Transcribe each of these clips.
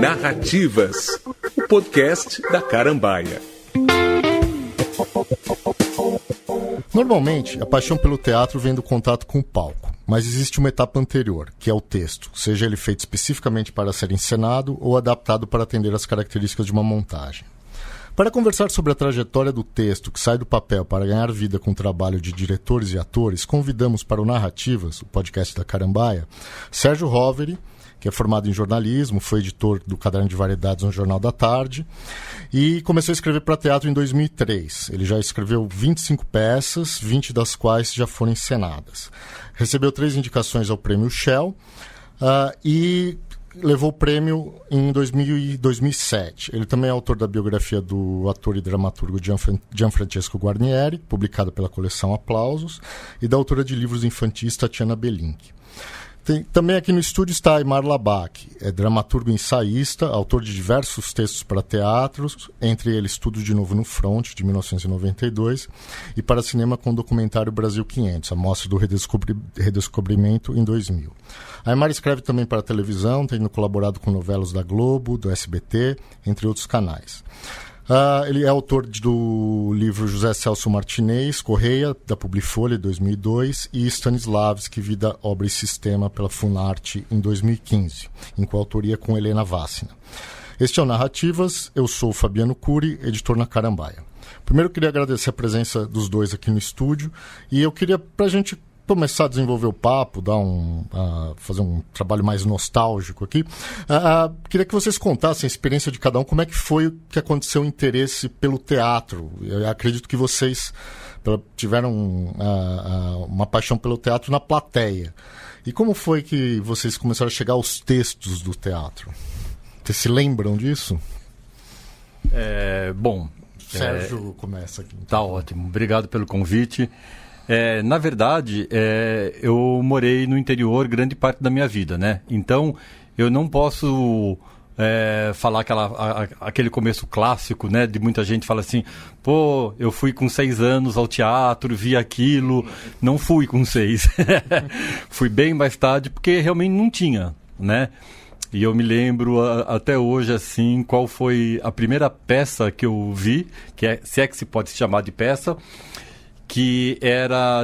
Narrativas, o podcast da Carambaia. Normalmente, a paixão pelo teatro vem do contato com o palco, mas existe uma etapa anterior, que é o texto, seja ele feito especificamente para ser encenado ou adaptado para atender às características de uma montagem. Para conversar sobre a trajetória do texto que sai do papel para ganhar vida com o trabalho de diretores e atores, convidamos para o Narrativas, o podcast da Carambaia, Sérgio Roveri, que é formado em jornalismo, foi editor do Caderno de Variedades no Jornal da Tarde e começou a escrever para teatro em 2003. Ele já escreveu 25 peças, 20 das quais já foram encenadas. Recebeu 3 indicações ao Prêmio Shell e levou o prêmio em 2007. Ele também é autor da biografia do ator e dramaturgo Gianfrancesco Guarnieri, publicada pela coleção Aplausos, e da autora de livros infantis Tatiana Belink. Também aqui no estúdio está Aymar Labak, é dramaturgo e ensaísta, autor de diversos textos para teatros, entre eles Tudo de Novo no Front, de 1992, e para cinema com o documentário Brasil 500, a mostra do redescobrimento em 2000. Aymar escreve também para televisão, tendo colaborado com novelas da Globo, do SBT, entre outros canais. Ele é autor do livro José Celso Martinez, Correia, da Publifolha, de 2002, e Stanislavski, Vida, Obra e Sistema, pela Funarte, em 2015, em coautoria com Helena Vassina. Este é o Narrativas, eu sou o Fabiano Cury, editor na Carambaia. Primeiro eu queria agradecer a presença dos dois aqui no estúdio, e eu queria, para a gente começar a desenvolver o papo, fazer um trabalho mais nostálgico aqui, queria que vocês contassem a experiência de cada um, como é que foi que aconteceu o interesse pelo teatro. Eu acredito que vocês tiveram uma paixão pelo teatro na plateia. E como foi que vocês começaram a chegar aos textos do teatro? Vocês se lembram disso? Sérgio começa aqui. Então. Tá ótimo, obrigado pelo convite. Na verdade, eu morei no interior grande parte da minha vida, né? Então, eu não posso falar aquele começo clássico, né? De muita gente fala assim, pô, eu fui com 6 anos ao teatro, vi aquilo. Não fui com 6. Fui bem mais tarde, porque realmente não tinha, né? E eu me lembro até hoje, assim, qual foi a primeira peça que eu vi, se é que se pode se chamar de peça, que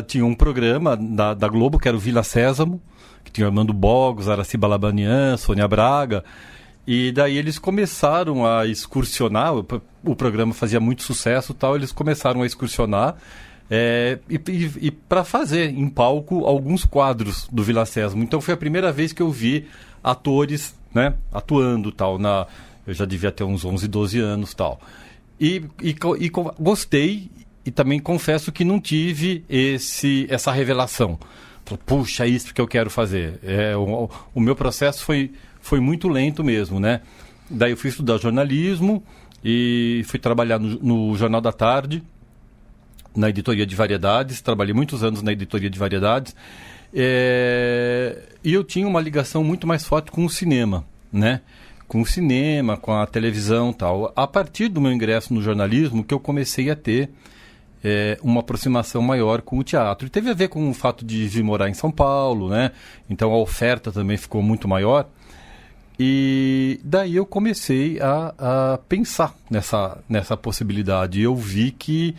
tinha um programa da Globo, que era o Vila Sésamo, que tinha Armando Bogos, Araci Balabanian, Sônia Braga, e daí eles começaram a excursionar, o programa fazia muito sucesso, tal, eles começaram a excursionar e para fazer em palco alguns quadros do Vila Sésamo. Então foi a primeira vez que eu vi atores, né, atuando, tal, eu já devia ter uns 11, 12 anos, tal. E gostei. E também confesso que não tive essa revelação. Puxa, é isso que eu quero fazer. O meu processo foi muito lento mesmo, né? Daí eu fui estudar jornalismo e fui trabalhar no Jornal da Tarde, na editoria de variedades. Trabalhei muitos anos na editoria de variedades. E eu tinha uma ligação muito mais forte com o cinema, né? Com o cinema, com a televisão e tal. A partir do meu ingresso no jornalismo que eu comecei a ter uma aproximação maior com o teatro. E teve a ver com o fato de vir morar em São Paulo, né? Então a oferta também ficou muito maior. E daí eu comecei a pensar nessa possibilidade. Eu vi que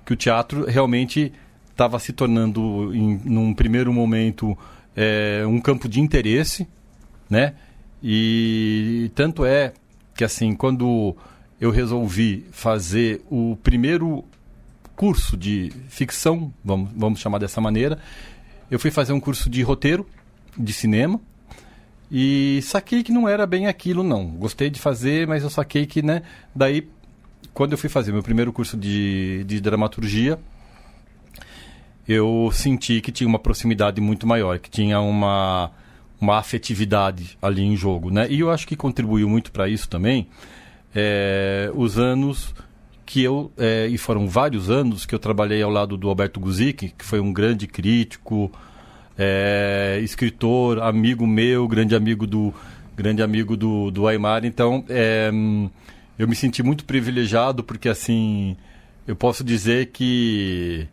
o teatro realmente estava se tornando, num primeiro momento, um campo de interesse, né? E tanto é que, assim, quando eu resolvi fazer o primeiro curso de ficção, vamos chamar dessa maneira. Eu fui fazer um curso de roteiro, de cinema, e saquei que não era bem aquilo, não. Gostei de fazer, mas eu saquei que, né? Daí, quando eu fui fazer meu primeiro curso de dramaturgia, eu senti que tinha uma proximidade muito maior, que tinha uma afetividade ali em jogo, né? E eu acho que contribuiu muito para isso também, os anos que e foram vários anos que eu trabalhei ao lado do Alberto Guzik, que foi um grande crítico, escritor, amigo meu, grande amigo do Aymar. Então, eu me senti muito privilegiado, porque, assim, eu posso dizer que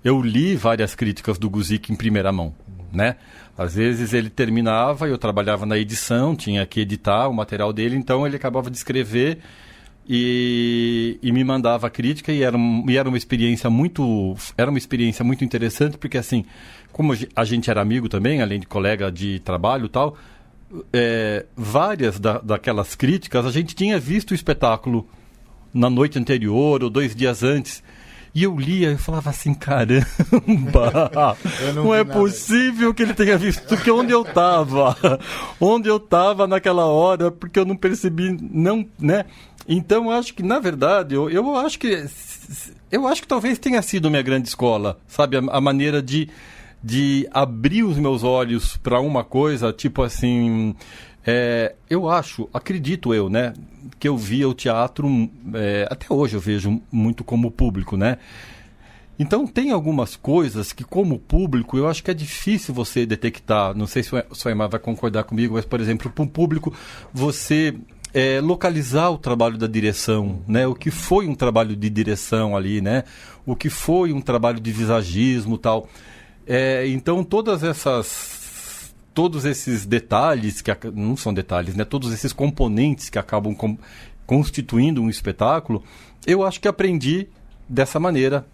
eu li várias críticas do Guzik em primeira mão, né? Às vezes ele terminava, eu trabalhava na edição, tinha que editar o material dele, então ele acabava de escrever e me mandava a crítica, e era uma experiência muito interessante, porque assim, como a gente era amigo também, além de colega de trabalho e tal, várias daquelas críticas a gente tinha visto o espetáculo na noite anterior ou 2 dias antes. E eu lia e falava assim, caramba, não é possível que ele tenha visto que onde eu estava naquela hora, porque eu não percebi, não, né? Então, eu acho que, na verdade, eu acho que talvez tenha sido minha grande escola, sabe? A maneira de abrir os meus olhos para uma coisa, tipo assim... acredito eu, né, que eu via o teatro, até hoje eu vejo muito como público, né? Então tem algumas coisas que, como público, eu acho que é difícil você detectar. Não sei se o Aimar vai concordar comigo, mas, por exemplo, para um público, você localizar o trabalho da direção, né? O que foi um trabalho de direção ali, né? O que foi um trabalho de visagismo e tal. Então todos esses detalhes, que não são detalhes, né? Todos esses componentes que acabam constituindo um espetáculo, eu acho que aprendi dessa maneira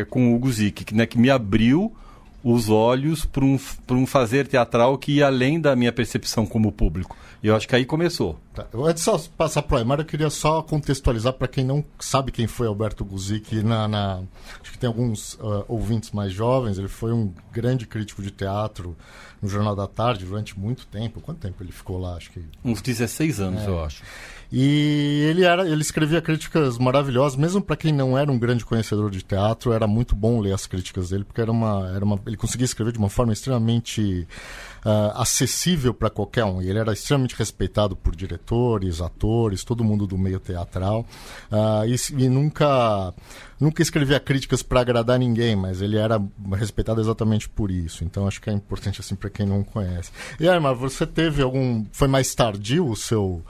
com o Guzik, né? Que me abriu os olhos para um fazer teatral que ia além da minha percepção como público. E eu acho que aí começou. Tá. Antes de só passar para o Aimar, eu queria só contextualizar para quem não sabe quem foi Alberto Guzik. Acho que tem alguns ouvintes mais jovens. Ele foi um grande crítico de teatro no Jornal da Tarde durante muito tempo. Quanto tempo ele ficou lá? Acho que uns 16 anos, eu acho. E ele escrevia críticas maravilhosas, mesmo para quem não era um grande conhecedor de teatro. Era muito bom ler as críticas dele, porque ele conseguia escrever de uma forma extremamente acessível para qualquer um. E ele era extremamente respeitado por diretores, atores, todo mundo do meio teatral. E nunca escrevia críticas para agradar ninguém, mas ele era respeitado exatamente por isso. Então acho que é importante assim para quem não conhece. E aí, mas você teve foi mais tardio o seu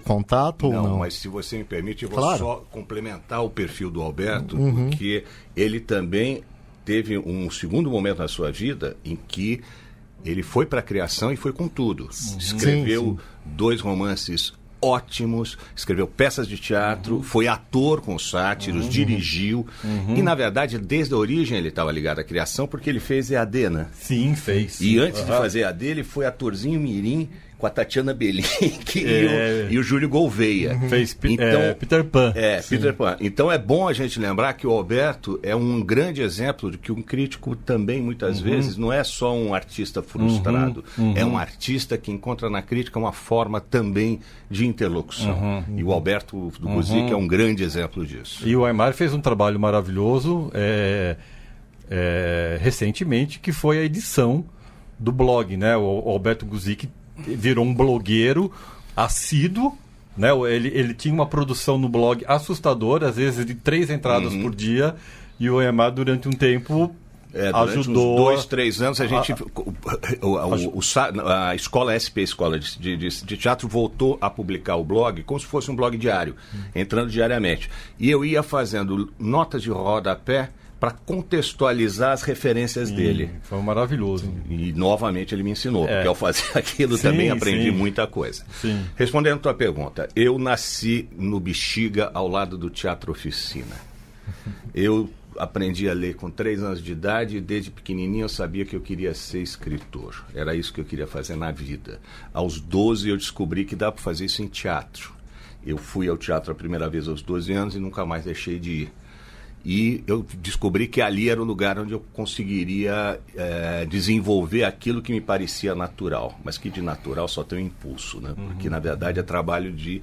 contato ou não? Mas se você me permite, eu vou claro. só complementar o perfil do Alberto, porque ele também teve um segundo momento na sua vida em que ele foi para a criação e foi com tudo. Escreveu 2 romances ótimos, escreveu peças de teatro, foi ator com sátiros, dirigiu. E, na verdade, desde a origem ele estava ligado à criação, porque ele fez EAD, né? Sim, fez. E antes de fazer EAD, ele foi atorzinho mirim com a Tatiana Belink e o Júlio Gouveia. Fez Peter Pan. Peter Pan. Então é bom a gente lembrar que o Alberto é um grande exemplo de que um crítico também, muitas vezes, não é só um artista frustrado. É um artista que encontra na crítica uma forma também de interlocução. E o Alberto do Guzik é um grande exemplo disso. E o Aimar fez um trabalho maravilhoso recentemente, que foi a edição do blog, né? O Alberto Guzik virou um blogueiro assíduo, né? Ele tinha uma produção no blog assustadora, às vezes de 3 entradas por dia, e o Aimar, durante um tempo, ajudou... Durante uns 2, 3 anos, a gente... A escola SP, Escola de Teatro, voltou a publicar o blog como se fosse um blog diário, entrando diariamente. E eu ia fazendo notas de rodapé para contextualizar as referências dele. Foi maravilhoso. E novamente ele me ensinou, porque ao fazer aquilo também aprendi muita coisa. Sim. Respondendo a tua pergunta, eu nasci no Bexiga, ao lado do Teatro Oficina. Eu aprendi a ler com 3 anos de idade e desde pequenininho eu sabia que eu queria ser escritor. Era isso que eu queria fazer na vida. Aos 12 eu descobri que dá para fazer isso em teatro. Eu fui ao teatro a primeira vez aos 12 anos e nunca mais deixei de ir. E eu descobri que ali era o lugar onde eu conseguiria desenvolver aquilo que me parecia natural. Mas que de natural só tem um impulso, né? Porque, na verdade, é trabalho de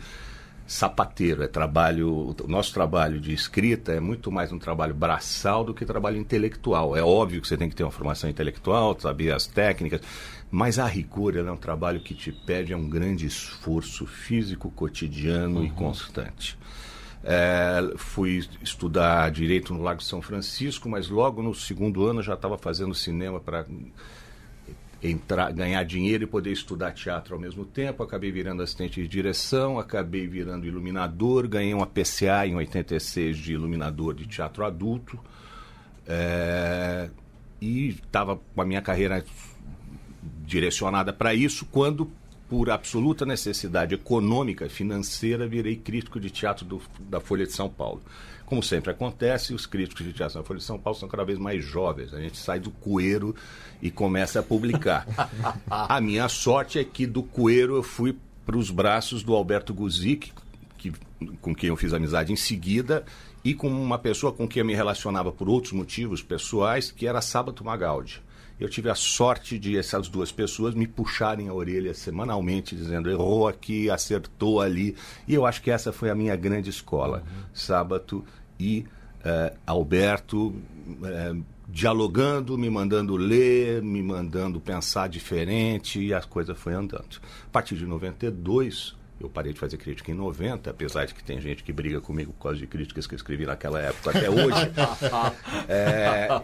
sapateiro. O nosso trabalho de escrita é muito mais um trabalho braçal do que trabalho intelectual. É óbvio que você tem que ter uma formação intelectual, saber as técnicas, mas a rigor é um trabalho que te pede um grande esforço físico, cotidiano e constante. Fui estudar Direito no Lago de São Francisco, mas logo no 2º ano já estava fazendo cinema para ganhar dinheiro e poder estudar teatro ao mesmo tempo. Acabei virando assistente de direção, acabei virando iluminador, ganhei uma PCA em 86 de iluminador de teatro adulto. E estava com a minha carreira direcionada para isso, quando, por absoluta necessidade econômica, financeira, virei crítico de teatro da Folha de São Paulo. Como sempre acontece, os críticos de teatro da Folha de São Paulo são cada vez mais jovens. A gente sai do cueiro e começa a publicar. A minha sorte é que do cueiro eu fui para os braços do Alberto Guzik, com quem eu fiz amizade em seguida, e com uma pessoa com quem eu me relacionava por outros motivos pessoais, que era Sábato Magaldi. Eu tive a sorte de essas duas pessoas me puxarem a orelha semanalmente, dizendo, errou aqui, acertou ali. E eu acho que essa foi a minha grande escola. Sábato e Alberto dialogando, me mandando ler, me mandando pensar diferente, e a coisa foi andando. A partir de 92... eu parei de fazer crítica em 90, apesar de que tem gente que briga comigo por causa de críticas que eu escrevi naquela época até hoje.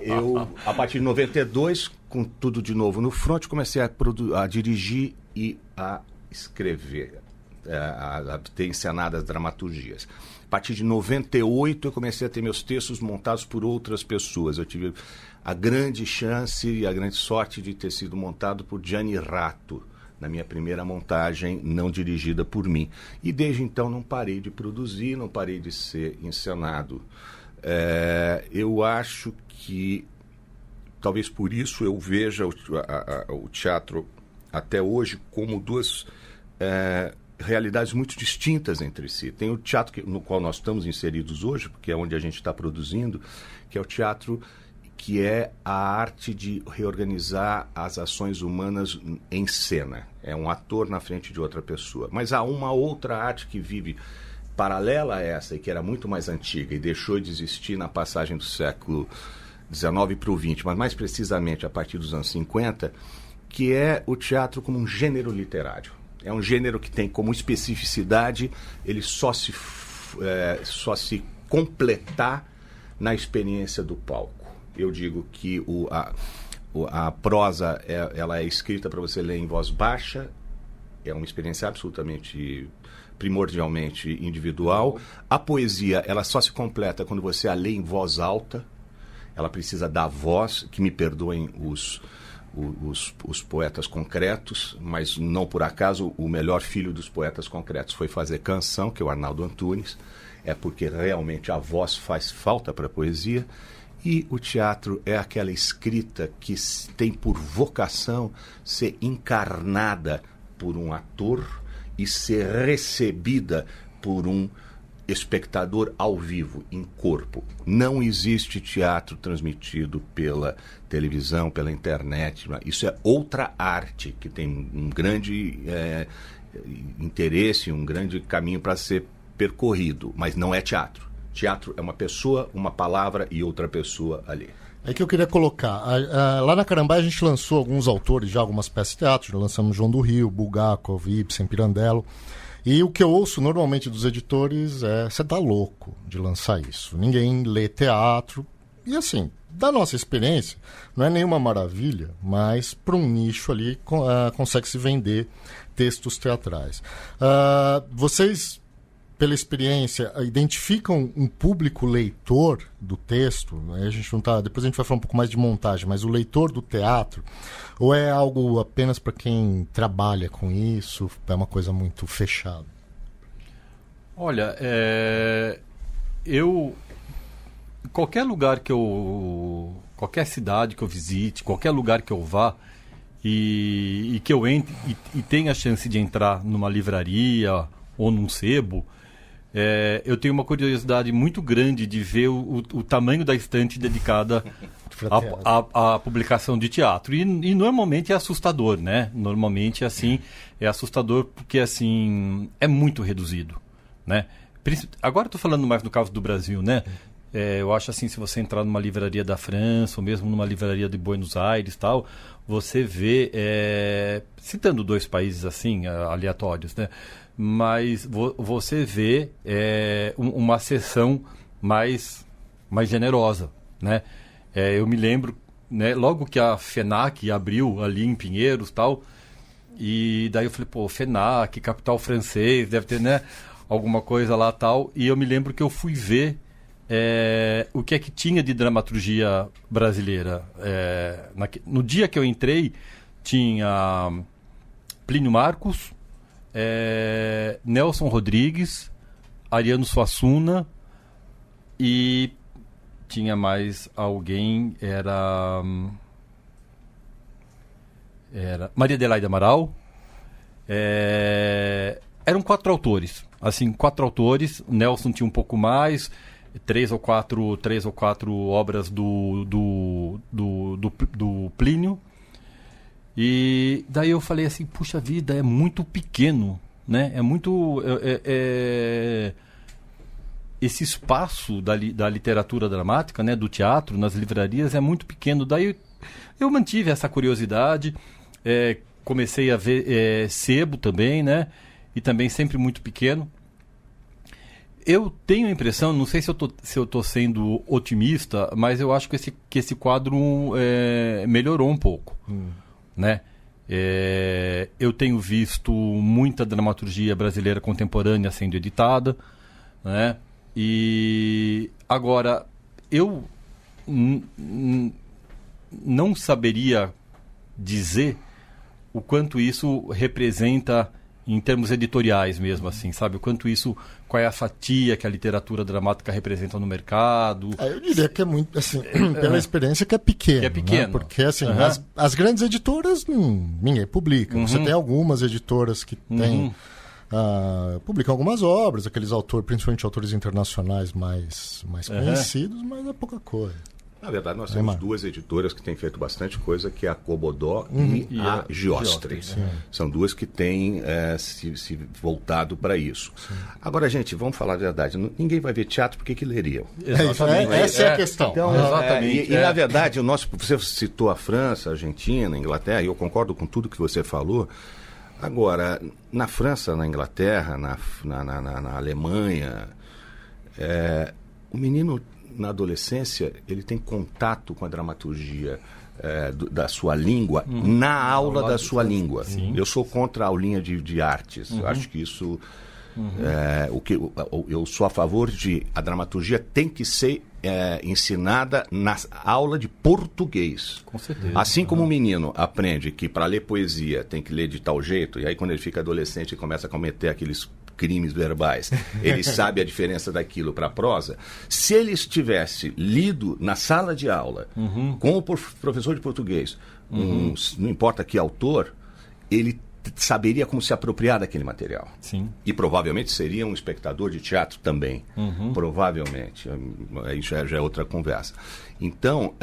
Eu, a partir de 92, com tudo de novo no front, comecei a dirigir e a escrever, a ter encenadas dramaturgias. A partir de 98, eu comecei a ter meus textos montados por outras pessoas. Eu tive a grande chance e a grande sorte de ter sido montado por Gianni Ratto, na minha primeira montagem não dirigida por mim. E desde então não parei de produzir, não parei de ser encenado. Eu acho que, talvez por isso, eu veja o teatro até hoje como duas realidades muito distintas entre si. Tem o teatro no qual nós estamos inseridos hoje, porque é onde a gente está produzindo, que é o teatro que é a arte de reorganizar as ações humanas em cena. É um ator na frente de outra pessoa. Mas há uma outra arte que vive paralela a essa, e que era muito mais antiga, e deixou de existir na passagem do século XIX para o XX, mas mais precisamente a partir dos anos 50, que é o teatro como um gênero literário. É um gênero que tem como especificidade ele só se completar na experiência do palco. Eu digo que a prosa ela é escrita para você ler em voz baixa, é uma experiência absolutamente, primordialmente individual. A poesia ela só se completa quando você a lê em voz alta, ela precisa da voz, que me perdoem os poetas concretos, mas não por acaso o melhor filho dos poetas concretos foi fazer canção, que é o Arnaldo Antunes, é porque realmente a voz faz falta para a poesia. E o teatro é aquela escrita que tem por vocação ser encarnada por um ator e ser recebida por um espectador ao vivo, em corpo. Não existe teatro transmitido pela televisão, pela internet. Isso é outra arte que tem um grande interesse, um grande caminho para ser percorrido, mas não é teatro. Teatro é uma pessoa, uma palavra e outra pessoa ali. É que eu queria colocar. Lá na Carambaia a gente lançou alguns autores, já algumas peças de teatro. Já lançamos João do Rio, Bulgakov, Ibsen, Pirandello. E o que eu ouço normalmente dos editores é: você tá louco de lançar isso. Ninguém lê teatro. E assim, da nossa experiência, não é nenhuma maravilha, mas para um nicho ali consegue se vender textos teatrais. Vocês, pela experiência, identificam um público leitor do texto? A gente não tá, depois a gente vai falar um pouco mais de montagem, mas o leitor do teatro, ou é algo apenas para quem trabalha com isso? É uma coisa muito fechada? Olha, qualquer lugar qualquer cidade que eu visite, qualquer lugar que eu vá e que eu entre e tenha a chance de entrar numa livraria ou num sebo, eu tenho uma curiosidade muito grande de ver o tamanho da estante dedicada à publicação de teatro. E normalmente é assustador, né? Normalmente, assim, é assustador porque, assim, é muito reduzido, né? Agora estou falando mais no caso do Brasil, né? Eu acho assim, se você entrar numa livraria da França, ou mesmo numa livraria de Buenos Aires, tal, você vê, citando dois países assim, aleatórios, né? Mas você vê uma seção mais generosa, né? Eu me lembro, né, logo que a FENAC abriu ali em Pinheiros, tal, e daí eu falei, pô, FENAC, capital francês, deve ter, né, alguma coisa lá, tal, e eu me lembro que eu fui ver o que é que tinha de dramaturgia brasileira. No dia que eu entrei, tinha Plínio Marcos, Nelson Rodrigues, Ariano Suassuna e tinha mais alguém, era Maria Adelaide Amaral. Eram 4 autores. Assim, 4 autores. O Nelson tinha um pouco mais, 3 ou 4 obras do Plínio. E daí eu falei assim, puxa vida, é muito pequeno, né? É muito... esse espaço da literatura dramática, né, do teatro, nas livrarias, é muito pequeno. Daí eu mantive essa curiosidade, comecei a ver sebo também, né, e também sempre muito pequeno. Eu tenho a impressão, não sei se eu estou sendo otimista, mas eu acho que esse quadro melhorou um pouco, né? Eu tenho visto muita dramaturgia brasileira contemporânea sendo editada, né? E agora, eu não saberia dizer o quanto isso representa em termos editoriais mesmo, assim, sabe? O quanto isso, qual é a fatia que a literatura dramática representa no mercado. Eu diria que é muito, assim, pela experiência que é pequeno. Que é pequeno. Né? Porque, assim, as grandes editoras, ninguém publica. Você tem algumas editoras que têm... publicam algumas obras, aqueles autores, principalmente autores internacionais mais conhecidos, mas é pouca coisa. Na verdade, nós temos 2 editoras que têm feito bastante coisa, que é a Cobodó e a Giostre. São 2 que têm se voltado para isso. Sim. Agora, gente, vamos falar a verdade. Ninguém vai ver teatro, por que leriam? Essa é a questão. Então, exatamente. Na verdade, você citou a França, a Argentina, a Inglaterra, e eu concordo com tudo que você falou. Agora, na França, na Inglaterra, na Alemanha, o menino, na adolescência, ele tem contato com a dramaturgia da sua língua na aula da sua língua. Sim. Eu sou contra a aulinha de artes. Eu acho que isso... eu sou a favor de... A dramaturgia tem que ser ensinada na aula de português. Com certeza. Assim como o menino aprende que para ler poesia tem que ler de tal jeito, e aí quando ele fica adolescente ele começa a cometer aqueles crimes verbais, ele sabe a diferença daquilo para a prosa. Se ele estivesse lido na sala de aula com o professor de português, não importa que autor, ele saberia como se apropriar daquele material. Sim. E provavelmente seria um espectador de teatro também. Provavelmente. Aí já é outra conversa. Então,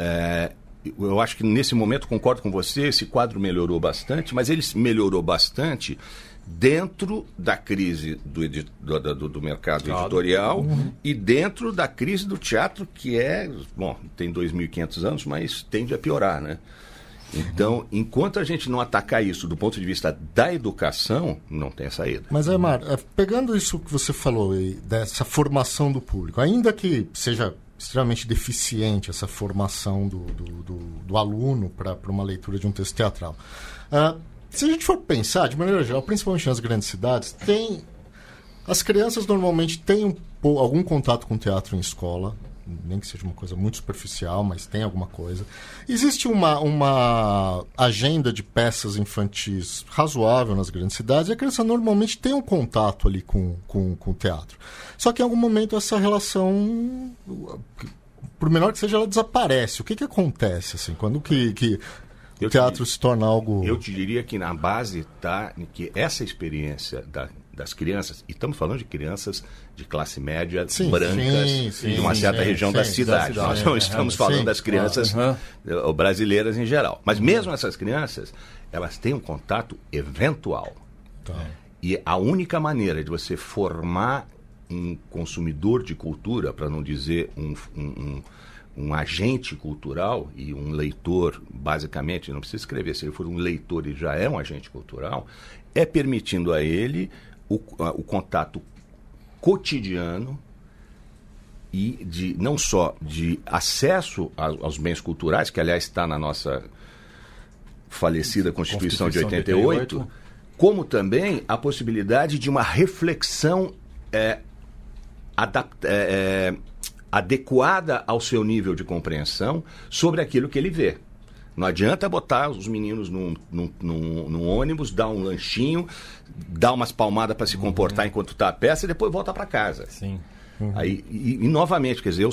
eu acho que nesse momento, concordo com você, esse quadro melhorou bastante, mas ele melhorou bastante dentro da crise do mercado editorial e dentro da crise do teatro, que tem 2.500 anos, mas tende a piorar, né? Então, enquanto a gente não atacar isso do ponto de vista da educação, não tem saída. Mas, Aymar, pegando isso que você falou aí, dessa formação do público, ainda que seja extremamente deficiente essa formação do aluno para uma leitura de um texto teatral, se a gente for pensar, de maneira geral, principalmente nas grandes cidades, as crianças normalmente têm algum contato com teatro em escola, nem que seja uma coisa muito superficial, mas tem alguma coisa. Existe uma agenda de peças infantis razoável nas grandes cidades, e a criança normalmente tem um contato ali com o teatro. Só que em algum momento essa relação, por menor que seja, ela desaparece. O que acontece, assim, quando que o teatro se torna algo... Eu te diria que na base está que essa experiência das crianças, e estamos falando de crianças de classe média, brancas, de uma certa região da cidade. Nós não estamos falando das crianças brasileiras em geral. Mas mesmo essas crianças, elas têm um contato eventual. E a única maneira de você formar um consumidor de cultura, para não dizer um agente cultural e um leitor, basicamente, não precisa escrever, se ele for um leitor e já é um agente cultural, é permitindo a ele o contato cotidiano e não só de acesso aos bens culturais, que aliás está na nossa falecida Constituição de 88, como também a possibilidade de uma reflexão adequada ao seu nível de compreensão sobre aquilo que ele vê. Não adianta botar os meninos num ônibus, dar um lanchinho, dar umas palmadas para se comportar enquanto está a peça e depois volta para casa. Sim. Aí, e novamente, quer dizer,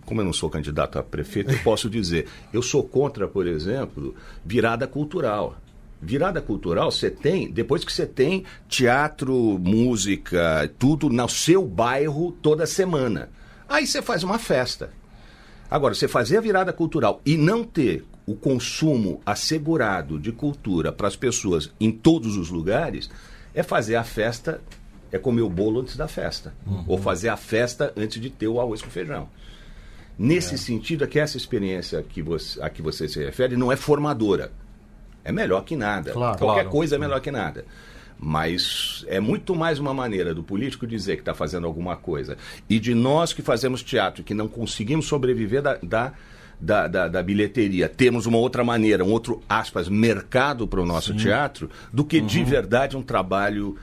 como eu não sou candidato a prefeito, eu posso dizer, eu sou contra, por exemplo, virada cultural. Virada cultural você tem, depois que você tem teatro, música, tudo no seu bairro toda semana. Aí você faz uma festa. Agora, você fazer a virada cultural e não ter o consumo assegurado de cultura para as pessoas em todos os lugares, é fazer a festa, é comer o bolo antes da festa. Ou fazer a festa antes de ter o arroz com feijão. Nesse sentido, é que essa experiência a que você se refere não é formadora. É melhor que nada. Qualquer coisa é melhor que nada. Mas é muito mais uma maneira do político dizer que está fazendo alguma coisa e de nós que fazemos teatro, que não conseguimos sobreviver da bilheteria, temos uma outra maneira, um outro, aspas, mercado para o nosso teatro, do que de verdade um trabalho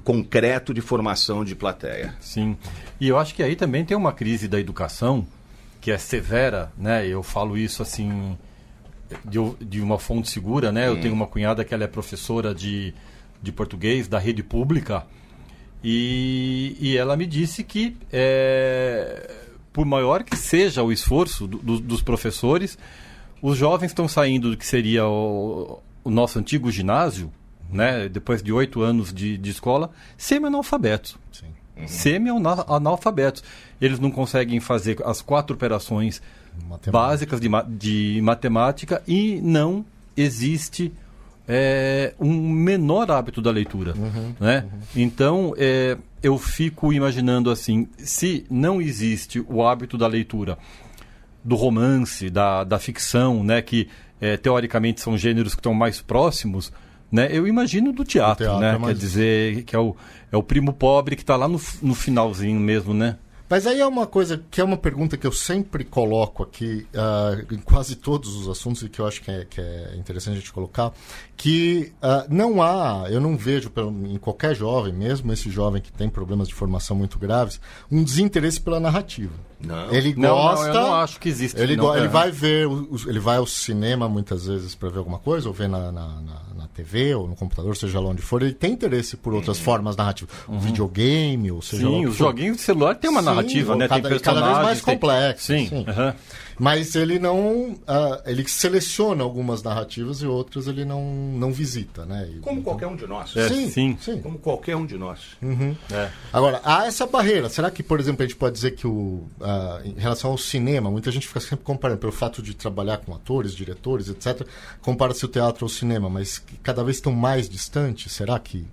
concreto de formação de plateia. Sim. E eu acho que aí também tem uma crise da educação que é severa, né? Eu falo isso assim de uma fonte segura, né? Eu tenho uma cunhada que ela é professora de português da rede pública e ela me disse que por maior que seja o esforço dos professores, os jovens estão saindo do que seria o nosso antigo ginásio, né, depois de 8 anos de escola, semi-analfabetos. Semi-analfabetos. Eles não conseguem fazer as 4 operações básicas de matemática e não existe um menor hábito da leitura, né? Então, eu fico imaginando assim, se não existe o hábito da leitura, do romance, da ficção, né, que teoricamente são gêneros que estão mais próximos, né, eu imagino do teatro, né? Quer dizer, que é o primo pobre que está lá no finalzinho mesmo, né? Mas aí é uma coisa que é uma pergunta que eu sempre coloco aqui em quase todos os assuntos e que eu acho que é interessante a gente colocar, que eu não vejo em qualquer jovem, mesmo esse jovem que tem problemas de formação muito graves, um desinteresse pela narrativa. Não. Ele gosta. Eu não acho que existe. Ele vai ver, ele vai ao cinema muitas vezes para ver alguma coisa, ou ver na TV ou no computador, seja lá onde for. Ele tem interesse por outras formas narrativas, um videogame, ou seja lá o que for. Os joguinhos de celular tem uma narrativa, né? Tem personagens, cada vez mais complexo. Sim. Mas ele não, ele seleciona algumas narrativas e outras ele não visita, né? Como qualquer um de nós. Sim. Como qualquer um de nós. Agora, há essa barreira. Será que, por exemplo, a gente pode dizer que em relação ao cinema, muita gente fica sempre comparando, pelo fato de trabalhar com atores, diretores, etc., compara-se o teatro ao cinema, mas cada vez estão mais distantes? Será que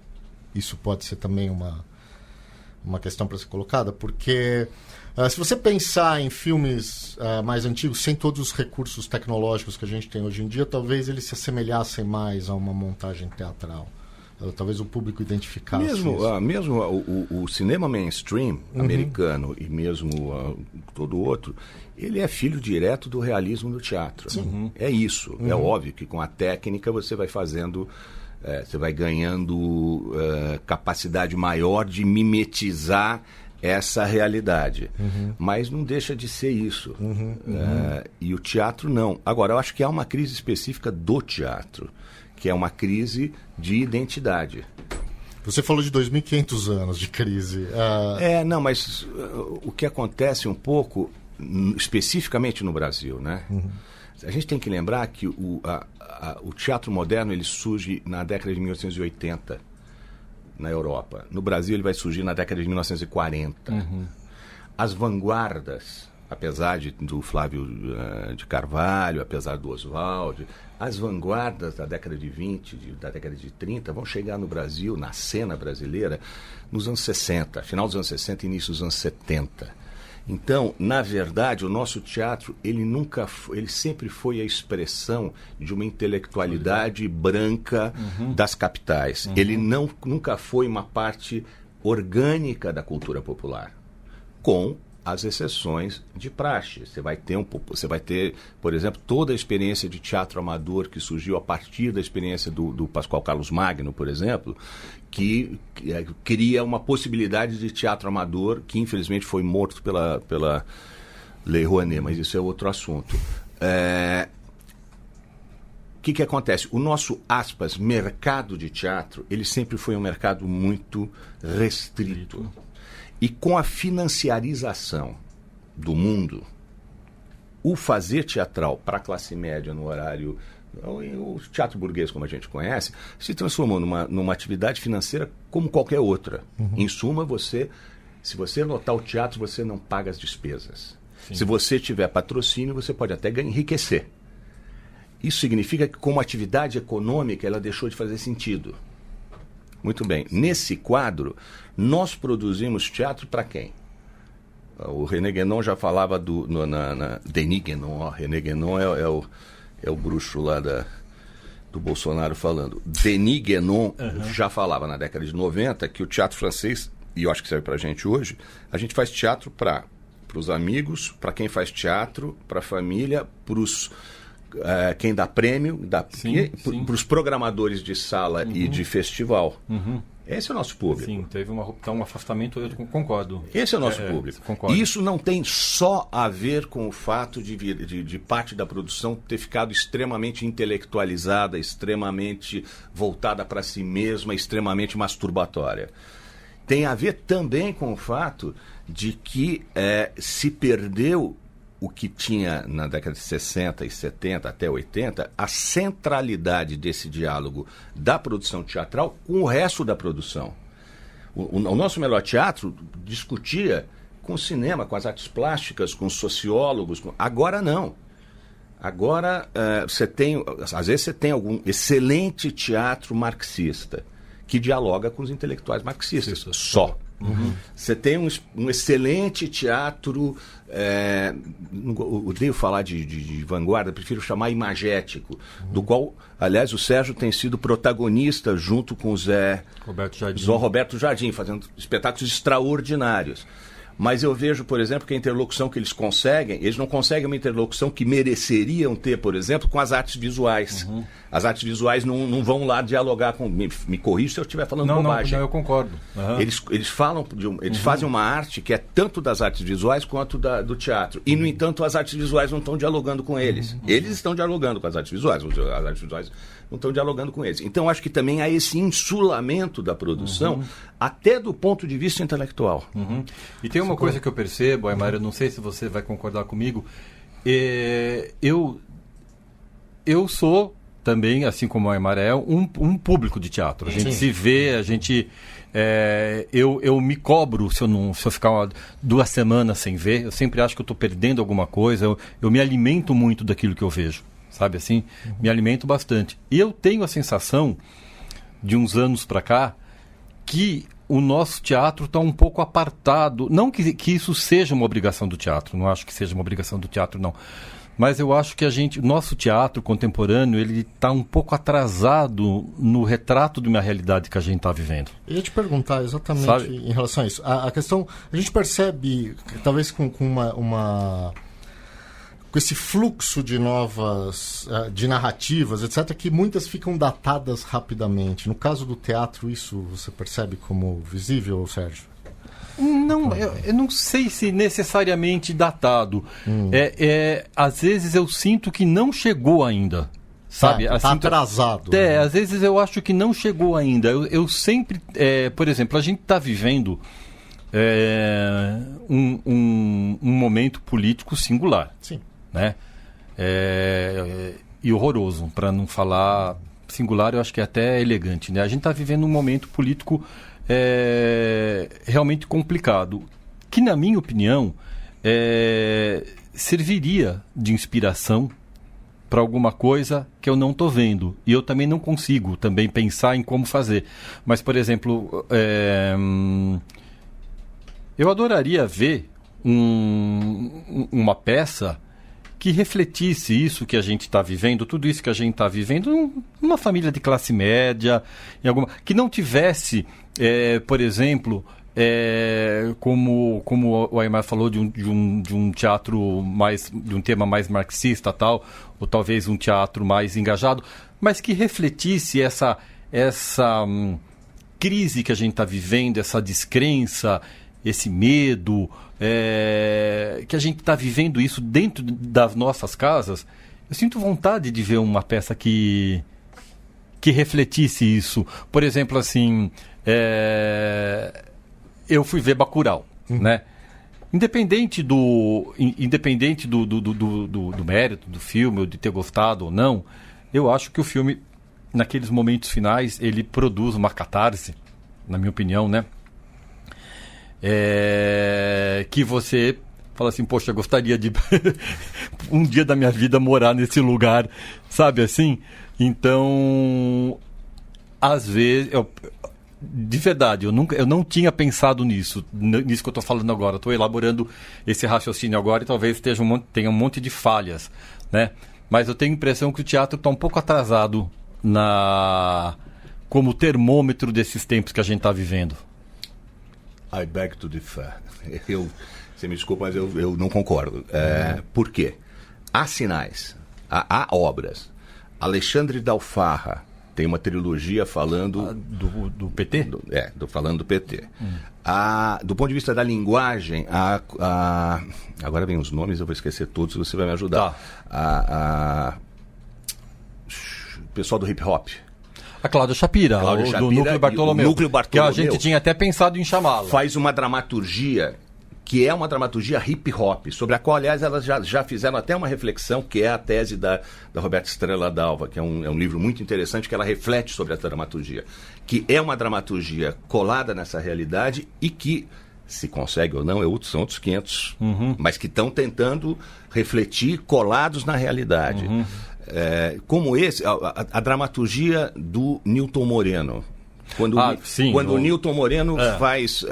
isso pode ser também uma questão para ser colocada? Porque se você pensar em filmes mais antigos, sem todos os recursos tecnológicos que a gente tem hoje em dia, talvez eles se assemelhassem mais a uma montagem teatral. Talvez o público identificasse mesmo o cinema mainstream americano e mesmo todo outro, ele é filho direto do realismo do teatro. É isso. É óbvio que com a técnica você vai fazendo... você vai ganhando capacidade maior de mimetizar essa realidade. Mas não deixa de ser isso. E o teatro não. Agora, eu acho que há uma crise específica do teatro, que é uma crise de identidade. Você falou de 2.500 anos de crise. Não, mas o que acontece um pouco, especificamente no Brasil, né? A gente tem que lembrar que o teatro moderno ele surge na década de 1880 na Europa. No Brasil ele vai surgir na década de 1940. As vanguardas, apesar do Flávio de Carvalho, apesar do Oswald, as vanguardas da década de 20, da década de 30 vão chegar no Brasil, na cena brasileira, nos anos 60, final dos anos 60 e início dos anos 70. Então, na verdade, o nosso teatro, ele sempre foi a expressão de uma intelectualidade branca das capitais. Ele nunca foi uma parte orgânica da cultura popular, com as exceções de praxe. Você vai ter, por exemplo, toda a experiência de teatro amador que surgiu a partir da experiência do Pascoal Carlos Magno, por exemplo, que cria uma possibilidade de teatro amador que infelizmente foi morto pela Lei Rouanet, mas isso é outro assunto. O que acontece? O nosso, aspas, mercado de teatro, ele sempre foi um mercado muito restrito. E com a financiarização do mundo, o fazer teatral para a classe média no horário, o teatro burguês como a gente conhece, se transformou numa atividade financeira como qualquer outra. Em suma, se você lotar o teatro, você não paga as despesas. Sim. Se você tiver patrocínio, você pode até enriquecer. Isso significa que, como atividade econômica, ela deixou de fazer sentido. Muito bem. Nesse quadro, nós produzimos teatro para quem? O René Guénon já falava Denis Guénon. René Guénon é o bruxo lá do Bolsonaro falando. Denis Guénon já falava na década de 90 que o teatro francês, e eu acho que serve para a gente hoje, a gente faz teatro para os amigos, para quem faz teatro, para a família, para os... quem dá prêmio, para os programadores de sala e de festival. Esse é o nosso público. Sim, teve um afastamento, eu concordo. Esse é o nosso público. Concordo. Isso não tem só a ver com o fato de parte da produção ter ficado extremamente intelectualizada, extremamente voltada para si mesma, extremamente masturbatória. Tem a ver também com o fato de que se perdeu o que tinha na década de 60 e 70 até 80, a centralidade desse diálogo da produção teatral com o resto da produção. O nosso melhor teatro discutia com o cinema, com as artes plásticas, com os sociólogos. Agora não. Agora, às vezes você tem algum excelente teatro marxista que dialoga com os intelectuais marxistas. Só. Você tem um excelente teatro, odeio falar de vanguarda, prefiro chamar imagético, do qual, aliás, o Sérgio tem sido protagonista junto com o Zé Roberto Jardim, fazendo espetáculos extraordinários. Mas eu vejo, por exemplo, que a interlocução que eles não conseguem uma interlocução que mereceriam ter, por exemplo, com as artes visuais. As artes visuais não vão lá dialogar com... Me corrija se eu estiver falando bobagem. Não, eu concordo. Eles fazem uma arte que é tanto das artes visuais quanto do teatro. E, no entanto, as artes visuais não estão dialogando com eles. Eles estão dialogando com as artes visuais. As artes visuais não estão dialogando com eles. Então, acho que também há esse insulamento da produção, até do ponto de vista intelectual. E tem uma coisa que eu percebo, Aymar, eu não sei se você vai concordar comigo. Eu sou também, assim como o Aymar um público de teatro. A gente se vê, a gente... eu me cobro se eu ficar 2 semanas sem ver. Eu sempre acho que eu estou perdendo alguma coisa. Eu me alimento muito daquilo que eu vejo. Sabe assim? Me alimento bastante. E eu tenho a sensação, de uns anos para cá, que o nosso teatro está um pouco apartado. Não que isso seja uma obrigação do teatro. Não acho que seja uma obrigação do teatro, não. Mas eu acho que o nosso teatro contemporâneo, ele está um pouco atrasado no retrato de uma realidade que a gente está vivendo. Eu ia te perguntar exatamente em relação a isso. A questão, a gente percebe, talvez com esse fluxo de de narrativas, etc., que muitas ficam datadas rapidamente. No caso do teatro, isso você percebe como visível, Sérgio? Não, eu não sei se necessariamente datado. Às vezes eu sinto que não chegou ainda. Sabe? Tá atrasado. Às vezes eu acho que não chegou ainda. Eu sempre... por exemplo, a gente está vivendo um momento político singular. Sim. Né? E horroroso, para não falar singular, eu acho que é até elegante, né? A gente está vivendo um momento político realmente complicado, que, na minha opinião, serviria de inspiração para alguma coisa que eu não estou vendo, e eu também não consigo também pensar em como fazer. Mas, por exemplo, eu adoraria ver uma peça que refletisse isso que a gente está vivendo, tudo isso que a gente está vivendo, numa família de classe média, que não tivesse, por exemplo, como o Aimar falou, de um teatro de um tema mais marxista, tal, ou talvez um teatro mais engajado, mas que refletisse essa crise que a gente está vivendo, essa descrença, esse medo, que a gente está vivendo isso dentro das nossas casas. Eu sinto vontade de ver uma peça que refletisse isso. Por exemplo, assim, eu fui ver Bacurau, né? Independente do mérito do filme, ou de ter gostado ou não, eu acho que o filme, naqueles momentos finais, ele produz uma catarse, na minha opinião, né? Que você fala assim, poxa, eu gostaria de um dia da minha vida morar nesse lugar, sabe assim? Então, às vezes, de verdade, eu não tinha pensado nisso que eu estou falando agora. Estou elaborando esse raciocínio agora e talvez tenha um monte de falhas, né? Mas eu tenho a impressão que o teatro está um pouco atrasado como termômetro desses tempos que a gente está vivendo. I beg to differ. Você me desculpa, mas eu não concordo. Por quê? Há sinais, há obras. Alexandre Dalfarra tem uma trilogia falando... Do PT? Falando do PT. Do ponto de vista da linguagem, agora vem os nomes, eu vou esquecer todos, você vai me ajudar. Tá. O pessoal do hip hop. A Cláudia Shapira, do Núcleo Bartolomeu. Que a gente tinha até pensado em chamá-la. Faz uma dramaturgia que é uma dramaturgia hip-hop, sobre a qual, aliás, elas já fizeram até uma reflexão, que é a tese da Roberta Estrela Dalva, que é um livro muito interessante, que ela reflete sobre essa dramaturgia, que é uma dramaturgia colada nessa realidade e que, se consegue ou não, são outros 500, mas que estão tentando refletir colados na realidade. Como a dramaturgia do Nilton Moreno. Quando o Nilton Moreno faz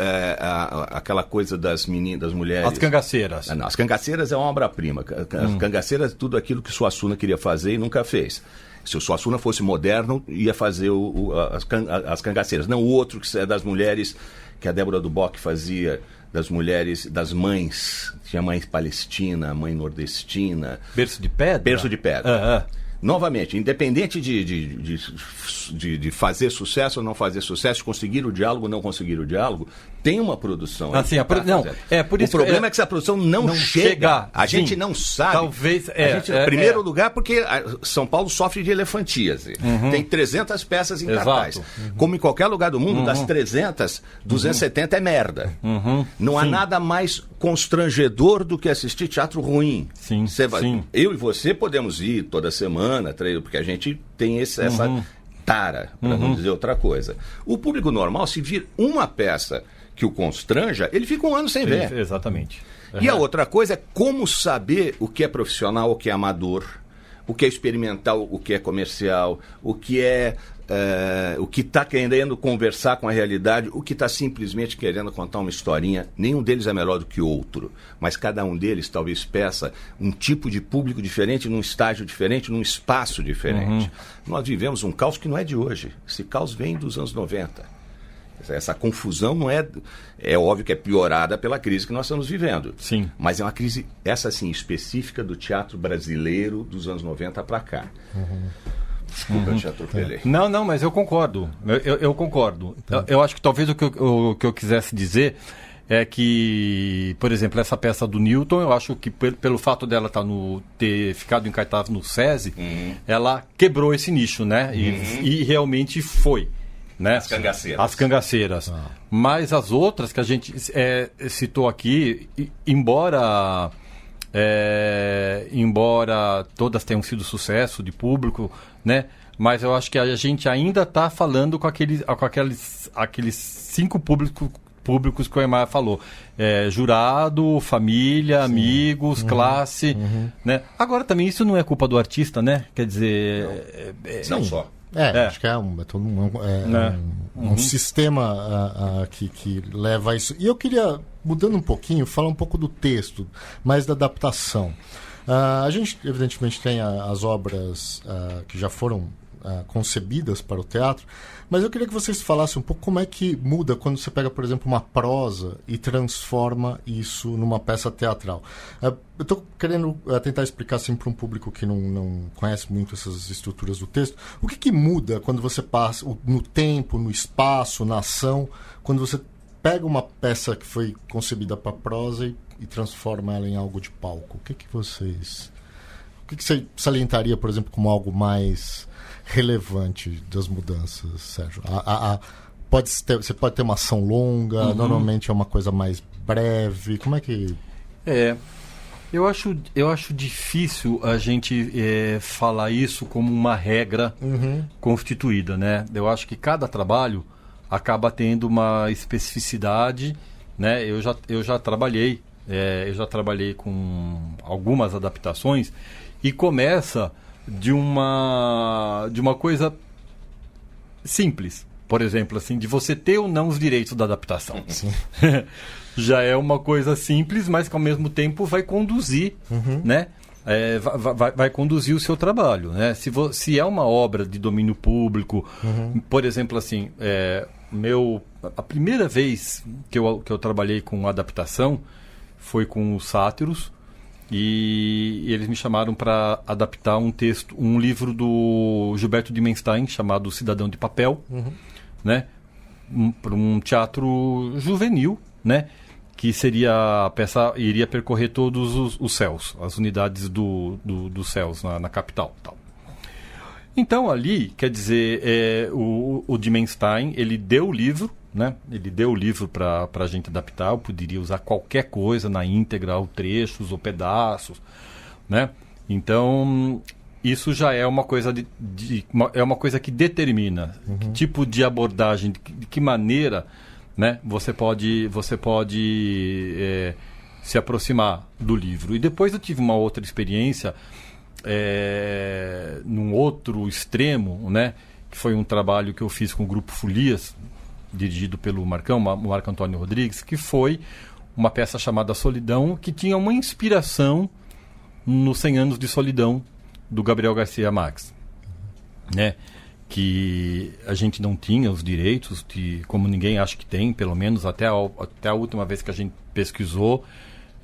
aquela coisa das mulheres... As cangaceiras. Não, as cangaceiras é uma obra-prima. As cangaceiras é tudo aquilo que Suassuna queria fazer e nunca fez. Se o Suassuna fosse moderno, ia fazer as cangaceiras. Não o outro, que é das mulheres, que a Débora Duboc fazia, das mulheres, das mães. Tinha mãe palestina, mãe nordestina. Berço de pedra? Berço de pedra. Novamente, independente de fazer sucesso ou não fazer sucesso, conseguir o diálogo ou não conseguir o diálogo, tem uma produção. Assim, por isso o problema é que essa produção não chega. A gente não sabe. Talvez. Em primeiro lugar, porque São Paulo sofre de elefantíase. Tem 300 peças em cartaz. Como em qualquer lugar do mundo, das 300, 270 é merda. Não há nada mais constrangedor do que assistir teatro ruim. Sim. Eu e você podemos ir toda semana, porque a gente tem essa tara, para não dizer outra coisa. O público normal, se vir uma peça que o constranja, ele fica um ano sem ver. Exatamente. E a outra coisa é como saber o que é profissional, o que é amador, o que é experimental, o que é comercial, o que está querendo conversar com a realidade, o que está simplesmente querendo contar uma historinha. Nenhum deles é melhor do que o outro, mas cada um deles talvez peça um tipo de público diferente, num estágio diferente, num espaço diferente. Nós vivemos um caos que não é de hoje. Esse caos vem dos anos 90. Essa confusão não é óbvio que é piorada pela crise que nós estamos vivendo. Sim. Mas é uma crise, essa sim, específica do teatro brasileiro dos anos 90 para cá. Desculpa, eu te atropelei. Não, mas eu concordo. Eu concordo. Eu acho que talvez o que eu quisesse dizer é que, por exemplo, essa peça do Nilton, eu acho que pelo fato dela ter ficado em cartaz no SESI, ela quebrou esse nicho, né? E realmente foi. Né? As cangaceiras. Mas as outras que a gente citou aqui, embora todas tenham sido sucesso de público, né? Mas eu acho que a gente ainda está falando com aqueles 5 públicos que o Aimar falou. Jurado, família, amigos, classe. Né? Agora também isso não é culpa do artista, né? Quer dizer... Não só. Acho que é um sistema que leva a isso. E eu queria, mudando um pouquinho, falar um pouco do texto, mais da adaptação. A gente, evidentemente, tem as obras que já foram concebidas para o teatro, mas eu queria que vocês falassem um pouco como é que muda quando você pega, por exemplo, uma prosa e transforma isso numa peça teatral. Eu estou querendo tentar explicar assim, para um público que não conhece muito essas estruturas do texto, o que muda quando você passa no tempo, no espaço, na ação, quando você pega uma peça que foi concebida para prosa e transforma ela em algo de palco. O que você salientaria, por exemplo, como algo mais relevante das mudanças, Sérgio? Você pode ter uma ação longa, normalmente é uma coisa mais breve. Como é que... Eu acho difícil a gente falar isso como uma regra constituída, né? Eu acho que cada trabalho acaba tendo uma especificidade, né? Eu já trabalhei com algumas adaptações e começa de uma coisa simples, por exemplo, assim, de você ter ou não os direitos da adaptação. Já é uma coisa simples, mas que ao mesmo tempo vai conduzir, né? Vai conduzir o seu trabalho, né? Se é uma obra de domínio público, por exemplo, assim, a primeira vez que eu trabalhei com adaptação foi com os Sátiros, e eles me chamaram para adaptar um livro do Gilberto Dimenstein chamado Cidadão de Papel, né? Para um teatro juvenil, né? Que seria a peça iria percorrer todos os céus, as unidades dos céus na capital, tal. Então ali, quer dizer, o Dimenstein, ele deu o livro, né? Ele deu o livro para a gente adaptar. Eu poderia usar qualquer coisa na íntegra, ou trechos ou pedaços, né? Então isso já é uma coisa é uma coisa que determina que tipo de abordagem, de que maneira, né? Você pode se aproximar do livro. E depois eu tive uma outra experiência num outro extremo, né? Que foi um trabalho que eu fiz com o Grupo Folias, dirigido pelo Marco Antônio Rodrigues, que foi uma peça chamada Solidão, que tinha uma inspiração nos 100 Anos de Solidão, do Gabriel Garcia Marques, né? Que a gente não tinha os direitos, como ninguém acha que tem, pelo menos até a última vez que a gente pesquisou,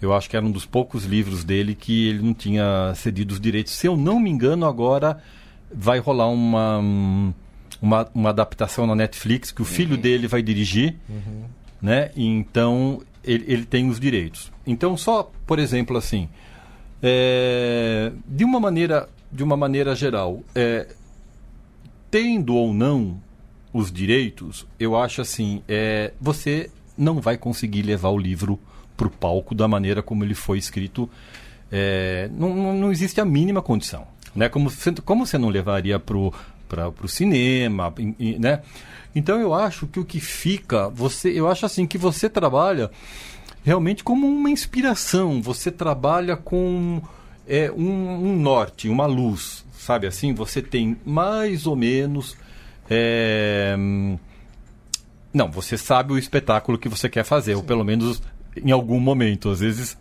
eu acho que era um dos poucos livros dele que ele não tinha cedido os direitos. Se eu não me engano, agora vai rolar uma adaptação na Netflix, que o filho dele vai dirigir, né? E então ele tem os direitos. Então, só, por exemplo, assim, de uma maneira geral, tendo ou não os direitos, eu acho assim, você não vai conseguir levar o livro para o palco da maneira como ele foi escrito. Não existe a mínima condição, né? Como você não levaria para o cinema, né? Então eu acho que o que fica, eu acho assim que você trabalha realmente como uma inspiração, você trabalha com um norte, uma luz, sabe assim? Você tem mais ou menos não, você sabe o espetáculo que você quer fazer, ou pelo menos em algum momento, às vezes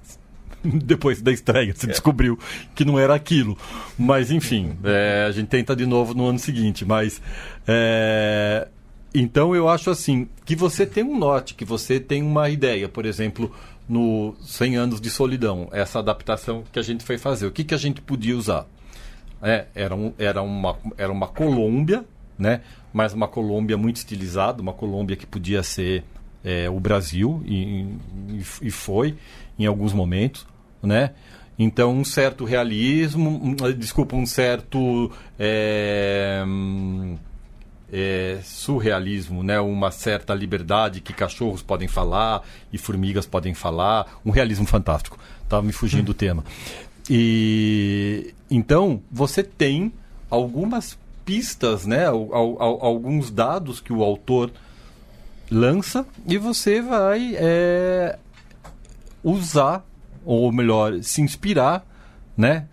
depois da estreia você descobriu que não era aquilo, mas enfim, a gente tenta de novo no ano seguinte, mas então eu acho assim, que você tem um norte, que você tem uma ideia, por exemplo, no 100 Anos de Solidão, essa adaptação que a gente foi fazer, o que a gente podia usar? Era uma Colômbia, né? Mas uma Colômbia muito estilizada, uma Colômbia que podia ser o Brasil, e foi em alguns momentos, né? Então um certo realismo, um certo surrealismo, né? Uma certa liberdade que cachorros podem falar e formigas podem falar, um realismo fantástico. Estava me fugindo do tema. E então você tem algumas pistas, né? Alguns dados que o autor lança e você vai usar, ou melhor, se inspirar, né,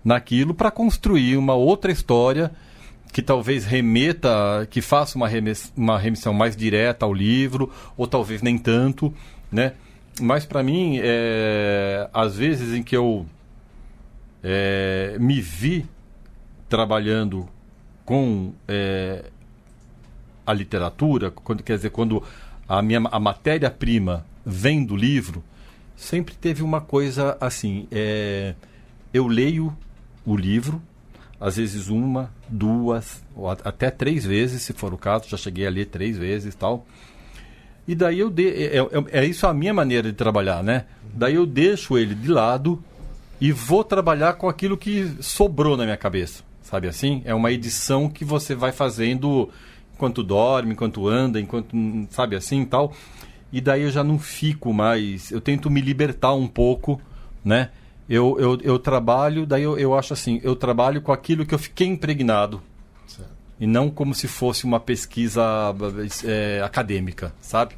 naquilo para construir uma outra história que talvez remeta, que faça uma remissão mais direta ao livro, ou talvez nem tanto, né? Mas para mim, às vezes em que eu me vi trabalhando com a literatura, quando a matéria-prima vem do livro, sempre teve uma coisa assim, eu leio o livro, às vezes 1, 2, ou até 3 vezes, se for o caso, já cheguei a ler 3 vezes e tal. E daí isso a minha maneira de trabalhar, né? Daí eu deixo ele de lado e vou trabalhar com aquilo que sobrou na minha cabeça, sabe assim? É uma edição que você vai fazendo enquanto dorme, enquanto anda, enquanto, sabe assim e tal. E daí eu já não fico mais, eu tento me libertar um pouco, né? Eu trabalho, daí eu acho assim, eu trabalho com aquilo que eu fiquei impregnado. Certo. E não como se fosse uma pesquisa acadêmica, sabe?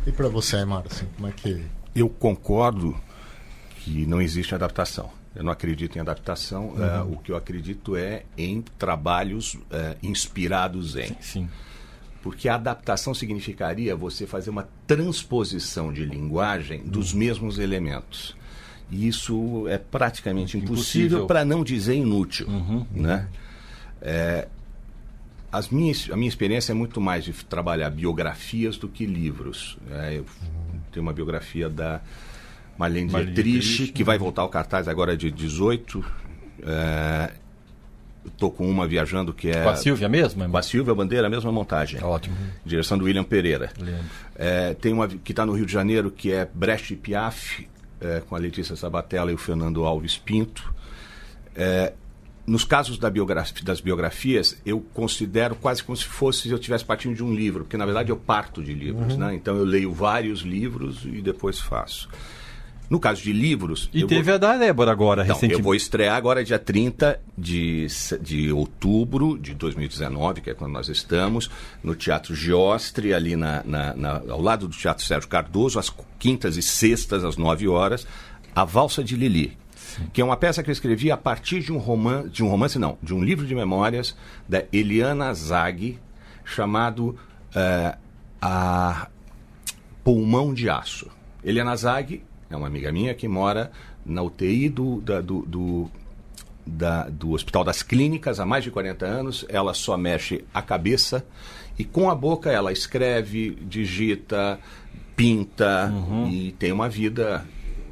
E para você, Aimar, assim, como é que... Eu concordo que não existe adaptação. Eu não acredito em adaptação. O que eu acredito é em trabalhos inspirados em. Sim. Porque a adaptação significaria você fazer uma transposição de linguagem dos mesmos elementos. E isso é praticamente impossível, para não dizer inútil. Né? A minha experiência é muito mais de trabalhar biografias do que livros. Eu tenho uma biografia da Marlene Dietrich, que vai voltar ao cartaz agora de 18. Estou com uma viajando que é... Com a Silvia mesmo? Com a Silvia Bandeira, a mesma montagem. Ótimo. Direção do William Pereira. Lembro. Tem uma que está no Rio de Janeiro, que é Brecht e Piaf, com a Letícia Sabatella e o Fernando Alves Pinto. Nos casos das biografias, eu considero quase como se fosse eu estivesse partindo de um livro, porque na verdade eu parto de livros, né? Então eu leio vários livros e depois faço. No caso de livros... E teve a da Débora agora, recentemente. Eu vou estrear agora dia 30 de outubro de 2019, que é quando nós estamos, no Teatro Giostre, ali ao lado do Teatro Sérgio Cardoso, às quintas e sextas, às 9 horas, A Valsa de Lili, que é uma peça que eu escrevi a partir de um livro de memórias da Eliana Zaghi, chamado A Pulmão de Aço. Eliana Zaghi é uma amiga minha que mora na UTI do Hospital das Clínicas há mais de 40 anos. Ela só mexe a cabeça e com a boca ela escreve, digita, pinta e tem uma vida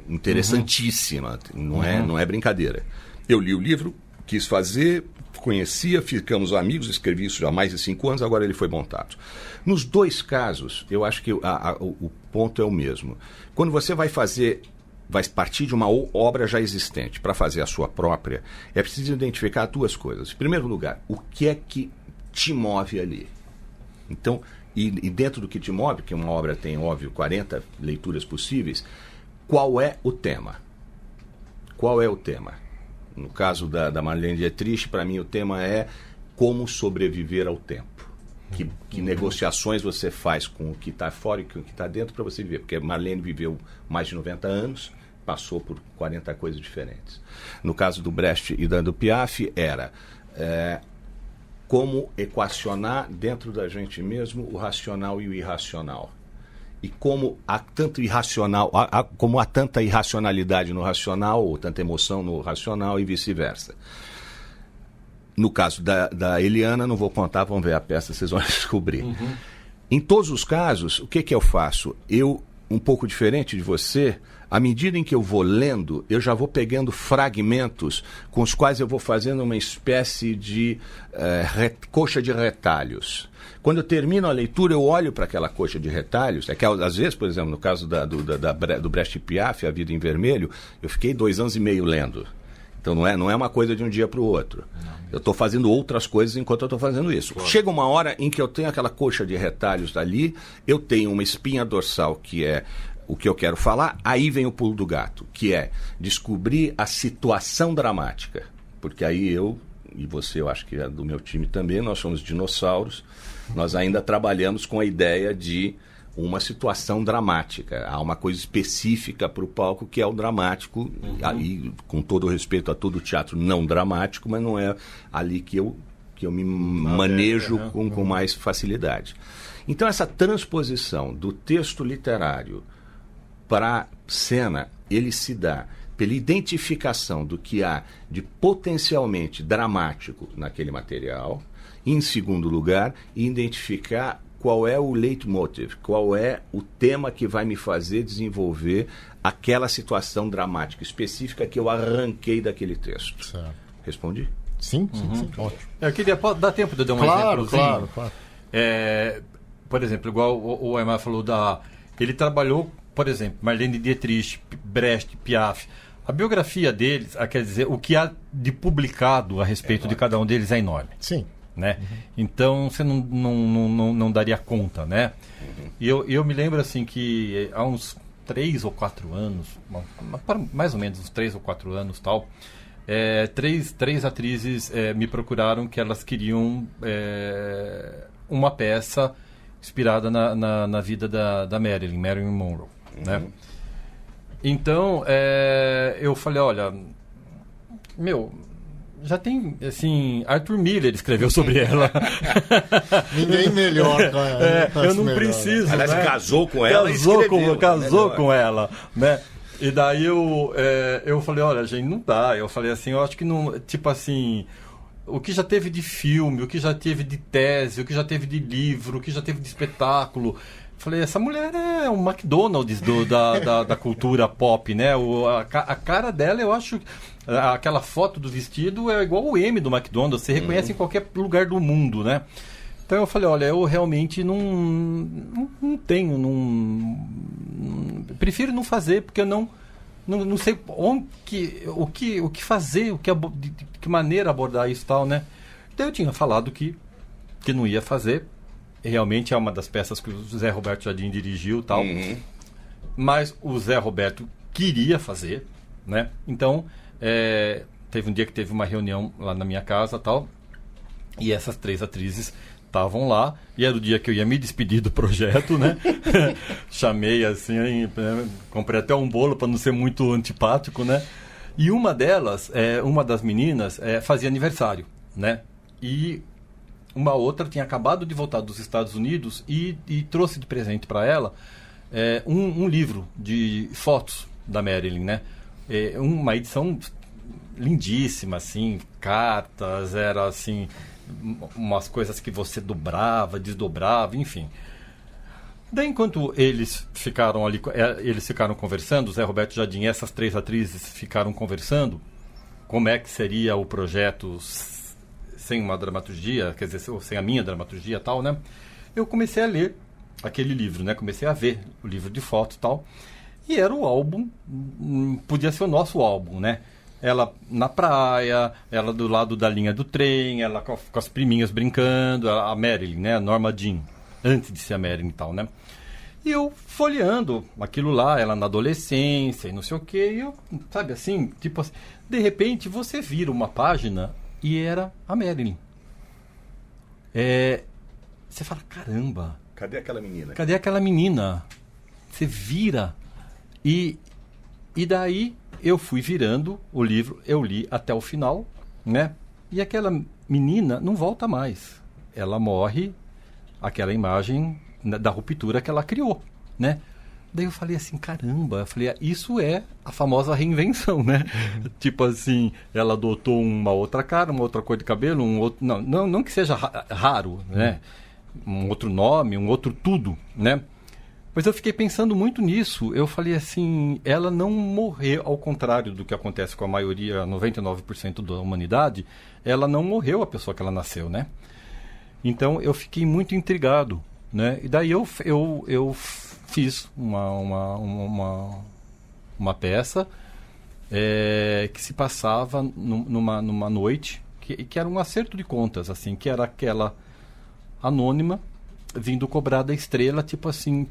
interessantíssima. Não é brincadeira. Eu li o livro, quis fazer, conhecia, ficamos amigos, escrevi isso já há mais de 5 anos, agora ele foi montado. Nos 2 casos, eu acho que o ponto é o mesmo. Quando você vai partir de uma obra já existente para fazer a sua própria, é preciso identificar 2 coisas. Em primeiro lugar, o que é que te move ali? Então, e dentro do que te move, que uma obra tem, óbvio, 40 leituras possíveis, qual é o tema? Qual é o tema? No caso da Marlene Dietrich, para mim o tema é como sobreviver ao tempo. Que negociações você faz com o que está fora e com o que está dentro para você viver. Porque Marlene viveu mais de 90 anos, passou por 40 coisas diferentes. No caso do Brecht e do Piaf, era como equacionar dentro da gente mesmo o racional e o irracional. E como há tanto irracional, como há tanta irracionalidade no racional, ou tanta emoção no racional e vice-versa. No caso da Eliana, não vou contar, vão ver a peça, vocês vão descobrir. Em todos os casos, o que eu faço? Eu, um pouco diferente de você, à medida em que eu vou lendo, eu já vou pegando fragmentos com os quais eu vou fazendo uma espécie de coxa de retalhos. Quando eu termino a leitura, eu olho para aquela coxa de retalhos. É que, às vezes, por exemplo, no caso do Brecht e Piaf, A Vida em Vermelho, eu fiquei 2 anos e meio lendo. Então não é uma coisa de um dia para o outro. Eu estou fazendo outras coisas enquanto eu estou fazendo isso. Claro. Chega uma hora em que eu tenho aquela coxa de retalhos ali, eu tenho uma espinha dorsal que é o que eu quero falar, aí vem o pulo do gato, que é descobrir a situação dramática. Porque aí eu, e você, eu acho que é do meu time também, nós somos dinossauros, nós ainda trabalhamos com a ideia de uma situação dramática. Há uma coisa específica para o palco que é o dramático, aí, com todo o respeito a todo o teatro não dramático, mas não é ali que eu me manejo com mais facilidade. Então essa transposição do texto literário para a cena, ele se dá pela identificação do que há de potencialmente dramático naquele material, Em segundo lugar, identificar qual é o leitmotiv, qual é o tema que vai me fazer desenvolver aquela situação dramática específica que eu arranquei daquele texto. Certo. Respondi? Sim, ótimo. Eu queria... Dá tempo de eu dar um exemplozinho? Claro. Por exemplo, igual o Aymar falou ele trabalhou, por exemplo, Marlene Dietrich, Brecht, Piaf. A biografia deles, quer dizer, o que há de publicado a respeito de cada um deles é enorme. Sim. Né? Então você não daria conta, né? E eu me lembro assim que há uns 3 ou 4 anos, mais ou menos uns 3 ou 4 anos tal, três atrizes me procuraram que elas queriam uma peça inspirada na vida da Marilyn Monroe, né? Então eu falei, olha, já tem, assim, Arthur Miller escreveu sobre ela. Ninguém melhor. Eu não preciso. Aliás, né? casou com ela Casou com ela, né? E daí eu falei, olha, gente, não dá. Eu falei assim, eu acho que não, tipo assim, o que já teve de filme, o que já teve de tese, o que já teve de livro, o que já teve de espetáculo. Falei, essa mulher é um McDonald's da cultura pop, né? A cara dela, eu acho... Aquela foto do vestido é igual o M do McDonald's. Você reconhece em qualquer lugar do mundo, né? Então eu falei, olha, eu realmente não tenho... prefiro não fazer, porque eu não sei o que fazer, de que maneira abordar isso e tal, né? Então eu tinha falado que não ia fazer. Realmente é uma das peças que o Zé Roberto Jardim dirigiu e tal. Mas o Zé Roberto queria fazer, né? Então, teve um dia que teve uma reunião lá na minha casa e tal. E essas 3 atrizes estavam lá. E era o dia que eu ia me despedir do projeto, né? Chamei assim, comprei até um bolo para não ser muito antipático, né? E uma delas, uma das meninas, fazia aniversário, né? E uma outra tinha acabado de voltar dos Estados Unidos e trouxe de presente para ela um livro de fotos da Marilyn, né? Uma edição lindíssima, assim, cartas, era assim, umas coisas que você dobrava, desdobrava, enfim. Daí, enquanto eles ficaram ali, eles ficaram conversando, o Zé Roberto Jardim e essas 3 atrizes ficaram conversando, como é que seria o projeto sem uma dramaturgia, quer dizer, sem a minha dramaturgia e tal, né? Eu comecei a ler aquele livro, né? Comecei a ver o livro de fotos e tal. E era o álbum, podia ser o nosso álbum, né? Ela na praia, ela do lado da linha do trem, ela com as priminhas brincando, a Marilyn, né? A Norma Jean, antes de ser a Marilyn e tal, né? E eu folheando aquilo lá, ela na adolescência e não sei o quê, e eu, sabe assim, tipo assim, de repente você vira uma página e era a Marilyn. Você fala, caramba, cadê aquela menina? Cadê aquela menina? Você vira. E daí eu fui virando o livro, eu li até o final, né? E aquela menina não volta mais. Ela morre, aquela imagem da ruptura que ela criou, né? Daí eu falei assim, caramba, eu falei, isso é a famosa reinvenção, né? Tipo assim, ela adotou uma outra cara, uma outra cor de cabelo, um outro... Não que seja raro, né? Um outro nome, um outro tudo, né? Mas eu fiquei pensando muito nisso. Eu falei assim, ela não morreu, ao contrário do que acontece com a maioria, 99% da humanidade, ela não morreu a pessoa que ela nasceu, né? Então eu fiquei muito intrigado, né? E daí eu fiz uma peça que se passava numa noite que era um acerto de contas, assim, que era aquela anônima vindo cobrar da estrela, tipo assim,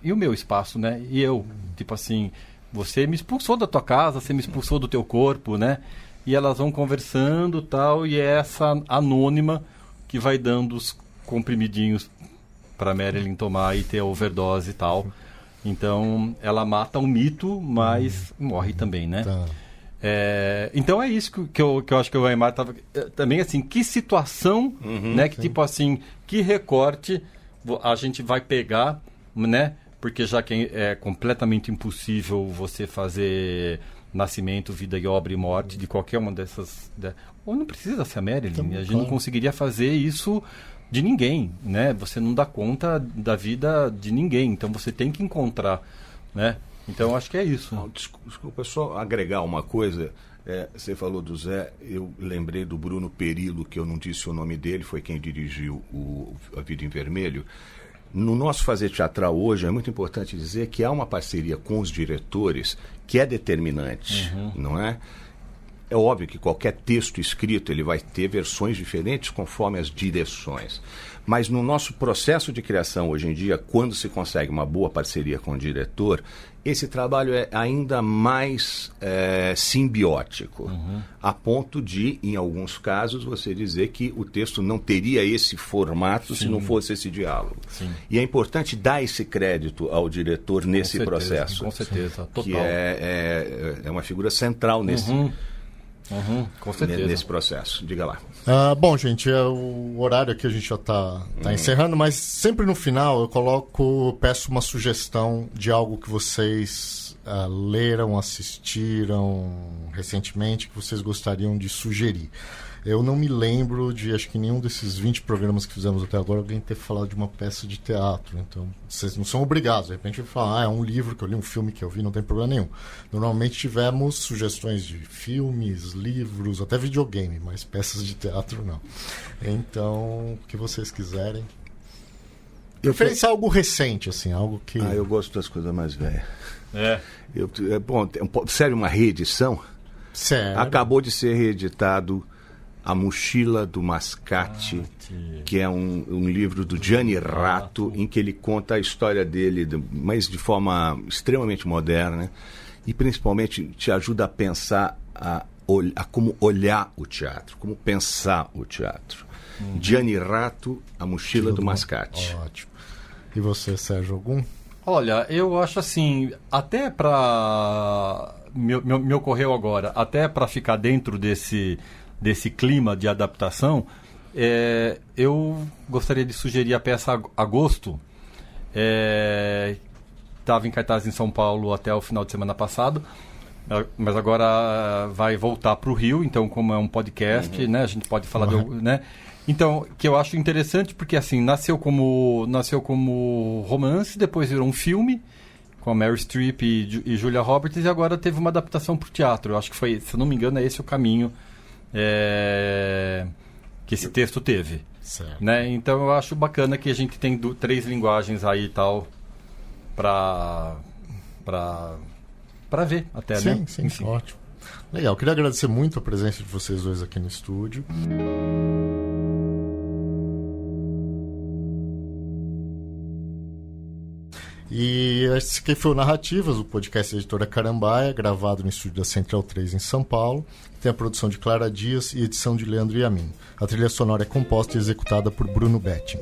e o meu espaço, né? E eu, tipo assim, você me expulsou da tua casa, você me expulsou do teu corpo, né? E elas vão conversando tal, e é essa anônima que vai dando os comprimidinhos para Marilyn tomar e ter a overdose e tal. Então, ela mata um mito, mas morre também, né? Tá. Então é isso que eu acho que o Aymar estava... Também, assim, que situação, né? Que, tipo assim, que recorte a gente vai pegar, né? porque já que é completamente impossível você fazer nascimento, vida e obra e morte de qualquer uma dessas... Ou não precisa ser a Marilyn, Então, a gente não conseguiria fazer isso de ninguém, né? Você não dá conta da vida de ninguém, então você tem que encontrar, né? Então, acho que é isso. Desculpa, só agregar uma coisa. Você falou do Zé, eu lembrei do Bruno Perillo, que eu não disse o nome dele, foi quem dirigiu A Vida em Vermelho. No nosso fazer teatral hoje, é muito importante dizer que há uma parceria com os diretores que é determinante, não é? É óbvio que qualquer texto escrito ele vai ter versões diferentes conforme as direções. Mas no nosso processo de criação hoje em dia, quando se consegue uma boa parceria com o diretor, esse trabalho é ainda mais simbiótico, a ponto de, em alguns casos, você dizer que o texto não teria esse formato se não fosse esse diálogo. Sim. E é importante dar esse crédito ao diretor nesse processo. Com certeza, total. Que é uma figura central nesse... com certeza. Nesse processo. Diga lá. Bom, gente, o horário aqui a gente já está encerrando, mas sempre no final eu peço uma sugestão de algo que vocês leram, assistiram recentemente, que vocês gostariam de sugerir. Eu não me lembro de, acho que nenhum desses 20 programas que fizemos até agora, alguém ter falado de uma peça de teatro. Então, vocês não são obrigados. De repente, falar, é um livro que eu li, um filme que eu vi, não tem problema nenhum. Normalmente tivemos sugestões de filmes, livros, até videogame, mas peças de teatro não. Então, o que vocês quiserem. Preferência algo recente, assim, algo que... eu gosto das coisas mais velhas. Bom, sério, uma reedição? Sério? Acabou de ser reeditado A Mochila do Mascate, que é um livro do Gianni Ratto, em que ele conta a história dele, mas de forma extremamente moderna, né? E principalmente te ajuda a pensar, a como olhar o teatro, como pensar o teatro. Gianni Ratto, A Mochila do Mascate. Ótimo. E você, Sérgio, algum? Olha, eu acho assim, até para... Me ocorreu agora, até para ficar dentro desse clima de adaptação, eu gostaria de sugerir a peça Agosto. Estava em cartaz em São Paulo até o final de semana passado, mas agora vai voltar para o Rio, então como é um podcast, né, a gente pode falar né? Então, que eu acho interessante porque assim, nasceu como romance, depois virou um filme com a Meryl Streep e Julia Roberts, e agora teve uma adaptação para o teatro. Eu acho que foi, se eu não me engano, é esse o caminho que esse texto teve. Certo. Né? Então eu acho bacana que a gente tem 3 linguagens aí e tal para ver até, sim, né? Sim, sim, ótimo. Legal, queria agradecer muito a presença de vocês dois aqui no estúdio. E esse aqui foi o Narrativas, o podcast da Editora Carambaia, gravado no estúdio da Central 3 em São Paulo. Tem a produção de Clara Dias e edição de Leandro Yamin. A trilha sonora é composta e executada por Bruno Betting.